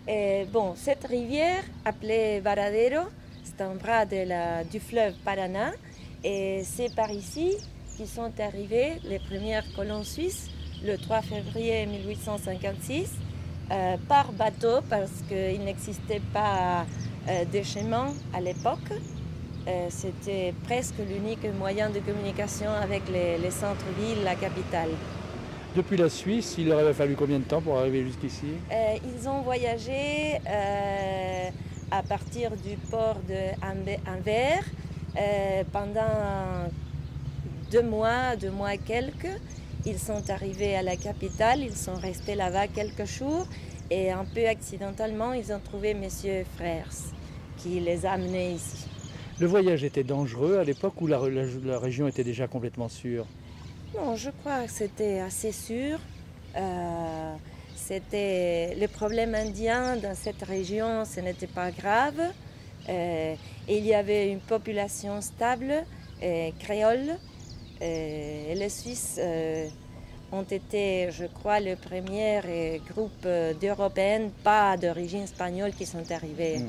Et bon, cette rivière, appelée Varadero, c'est un bras du fleuve Paraná. Et c'est par ici qu'ils sont arrivés les premiers colons suisses le 3 février 1856 par bateau parce qu'il n'existait pas de chemin à l'époque. C'était presque l'unique moyen de communication avec les centres-villes, la capitale. Depuis la Suisse, il leur avait fallu combien de temps pour arriver jusqu'ici? Ils ont voyagé à partir du port d'Anvers pendant 2 mois et quelques. Ils sont arrivés à la capitale, ils sont restés là-bas quelques jours et un peu accidentellement, ils ont trouvé Monsieur Frères qui les a amenés ici. Le voyage était dangereux à l'époque où la région était déjà complètement sûre? Non, je crois que c'était assez sûr. C'était les problèmes indiens dans cette région, ce n'était pas grave. Il y avait une population stable, créole. Et les Suisses ont été, je crois, le premier groupe d'Européennes pas d'origine espagnole qui sont arrivés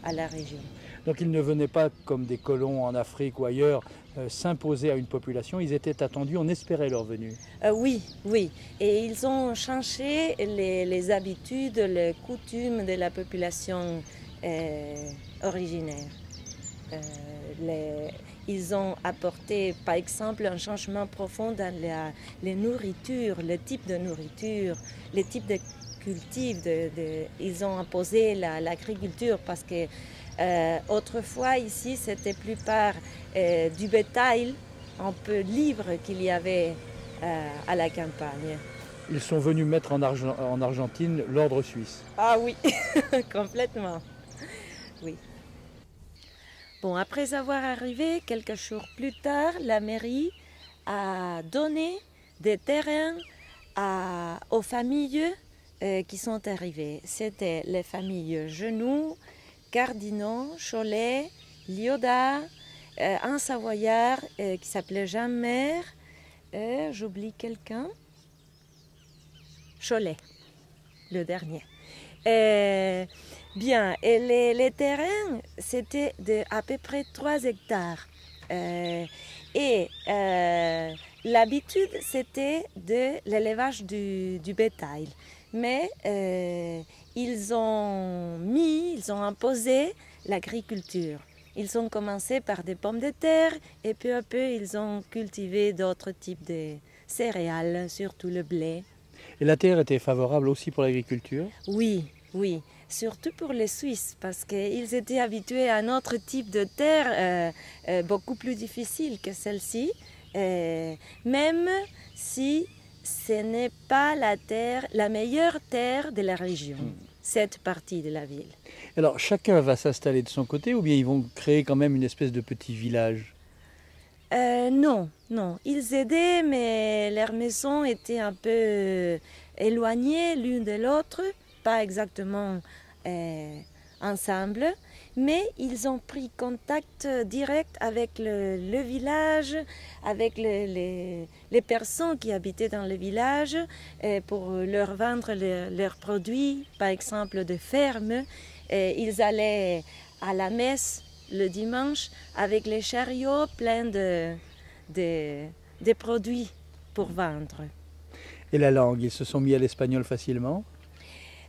à la région. Donc ils ne venaient pas comme des colons en Afrique ou ailleurs s'imposer à une population, ils étaient attendus, on espérait leur venue. Oui, oui. Et ils ont changé les habitudes, les coutumes de la population originaire. Ils ont apporté, par exemple, un changement profond dans les nourritures, le type de nourriture, les types de cultifs. Ils ont imposé l'agriculture parce que autrefois, ici, c'était plupart du bétail un peu libre qu'il y avait à la campagne. Ils sont venus mettre en Argentine l'ordre suisse. Ah oui, complètement. Oui. Bon, après avoir arrivé, quelques jours plus tard, la mairie a donné des terrains aux familles qui sont arrivées. C'était les familles Genoux, Cardinaux, Cholet, Lyodard, un Savoyard qui s'appelait Jean-Mère, j'oublie quelqu'un, Cholet, le dernier. Bien, et les terrains, c'était à peu près 3 hectares. L'habitude, c'était de l'élevage du bétail. Mais ils ont imposé l'agriculture. Ils ont commencé par des pommes de terre et peu à peu, ils ont cultivé d'autres types de céréales, surtout le blé. Et la terre était favorable aussi pour l'agriculture? Oui, oui. Surtout pour les Suisses, parce qu'ils étaient habitués à un autre type de terre beaucoup plus difficile que celle-ci, même si ce n'est pas la meilleure terre de la région, cette partie de la ville. Alors chacun va s'installer de son côté ou bien ils vont créer quand même une espèce de petit village? Non, non. Ils aidaient, mais leurs maisons étaient un peu éloignées l'une de l'autre, pas exactement ensemble, mais ils ont pris contact direct avec le village, avec les personnes qui habitaient dans le village pour leur vendre leurs produits, par exemple de ferme. Ils allaient à la messe le dimanche avec les chariots pleins de produits pour vendre. Et la langue, ils se sont mis à l'espagnol facilement?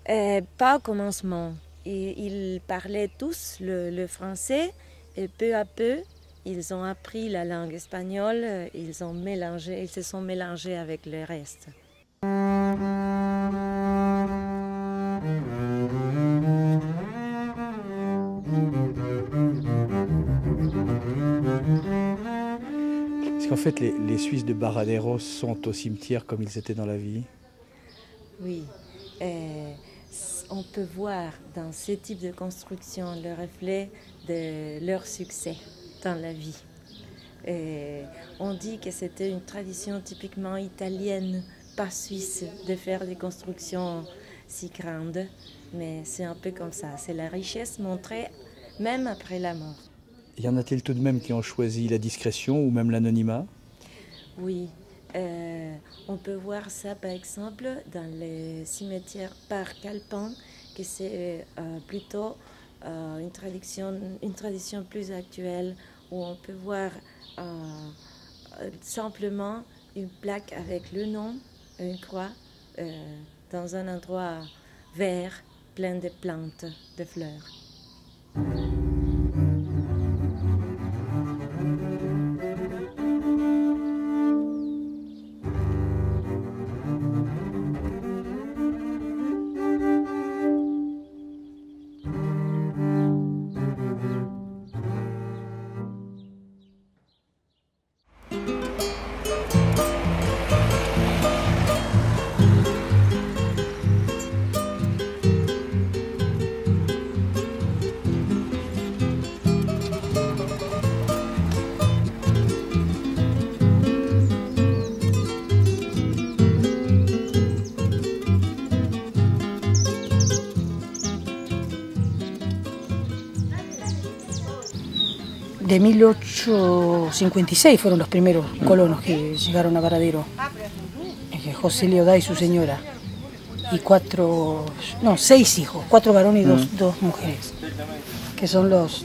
Pas au commencement. Ils parlaient tous le français et peu à peu, ils ont appris la langue espagnole, ils se sont mélangés avec le reste. Est-ce qu'en fait les Suisses de Varadero sont au cimetière comme ils étaient dans la vie? Oui. On peut voir dans ce type de construction le reflet de leur succès dans la vie. On dit que c'était une tradition typiquement italienne, pas suisse, de faire des constructions si grandes, mais c'est un peu comme ça. C'est la richesse montrée même après la mort. Y en a-t-il tout de même qui ont choisi la discrétion ou même l'anonymat? Oui. On peut voir ça par exemple dans le cimetière Parc Alpin que c'est plutôt une tradition plus actuelle où on peut voir simplement une plaque avec le nom, une croix, dans un endroit vert, plein de plantes, de fleurs. De 1856 fueron los primeros colonos que llegaron a Varadero. José Leodá y su señora. Y 6 hijos, 4 varones y dos mujeres. Que son los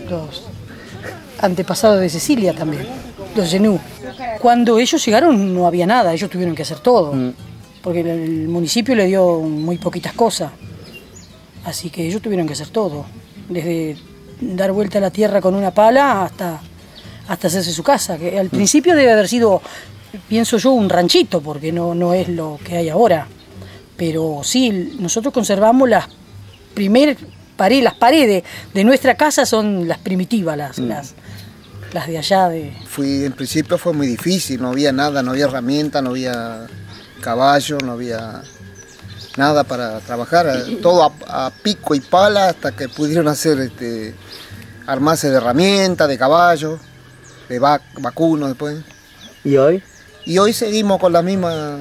antepasados de Cecilia también, los Genú. Cuando ellos llegaron no había nada, ellos tuvieron que hacer todo. Porque el municipio le dio muy poquitas cosas. Así que ellos tuvieron que hacer todo. Desde dar vuelta a la tierra con una pala hasta hacerse su casa, que al principio debe haber sido, pienso yo, un ranchito, porque no es lo que hay ahora. Pero sí, nosotros conservamos las paredes de nuestra casa, son las primitivas, las de allá. En principio fue muy difícil, no había nada, no había herramienta, no había caballo, no había nada para trabajar, todo a pico y pala hasta que pudieron hacer armarse de herramientas, de caballos, de vacunos después. ¿Y hoy? Y hoy seguimos con la misma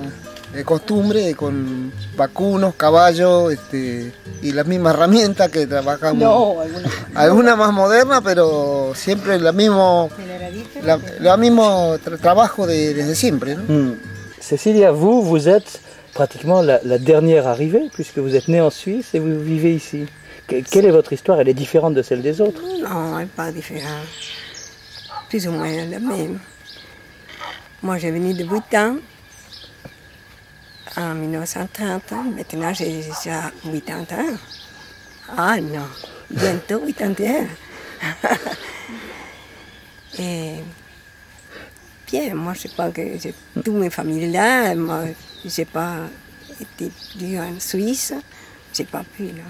costumbre, con vacunos, caballos y las mismas herramientas que trabajamos. No, alguna más moderna, pero siempre el mismo trabajo desde siempre, ¿no? Cecilia, vous êtes pratiquement la dernière arrivée, puisque vous êtes née en Suisse et vous vivez ici. Quelle est votre histoire? Elle est différente de celle des autres? Non, elle n'est pas différente. Plus ou moins la même. Moi, j'ai venu de 8 ans, en 1930. Maintenant, j'ai déjà 80 ans. Ah non, bientôt 81. Et bien, moi, je sais pas que j'ai toute ma famille là. Moi, je n'ai pas été plus en Suisse. Je n'ai pas pu, là.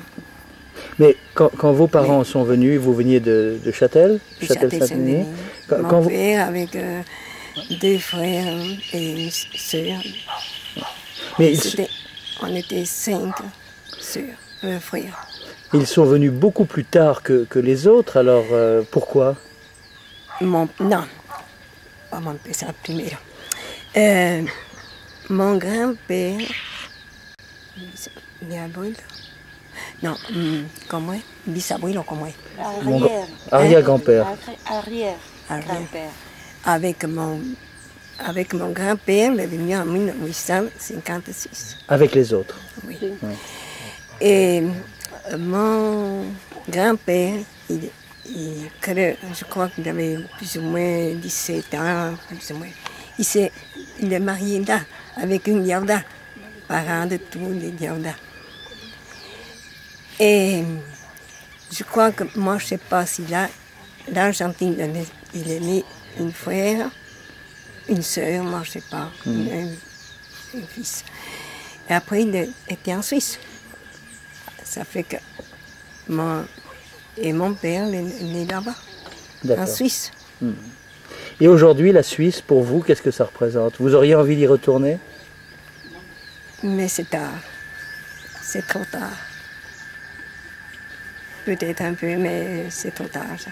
Mais quand vos parents sont venus, vous veniez de Châtel, Châtel-Saint-Denis. Mon père avec 2 frères et une sœur. Mais on était 5 sœurs, frères. Ils sont venus beaucoup plus tard que les autres, alors pourquoi? Non, vamos a empezar primero. Mon grand-père, mi abuelo, non, comment est? Bisabuelo, comment est? Arrière-grand-père. Arrière-grand-père. Avec mon grand-père, il est venu en 1856. Avec les autres? Oui. Ouais. Et mon grand-père, je crois qu'il avait plus ou moins 17 ans, plus ou moins. Il est marié là, avec une Yarda, parent de tous les Yarda. Et je crois que moi, je ne sais pas si là, l'Argentine, il est né une frère, une sœur, moi, je ne sais pas, un fils. Et après, il était en Suisse. Ça fait que mon père est né là-bas, en Suisse. Et aujourd'hui, la Suisse, pour vous, qu'est-ce que ça représente? Vous auriez envie d'y retourner? Mais c'est tard. C'est trop tard. Peut-être un peu, mais c'est trop tard. Ça.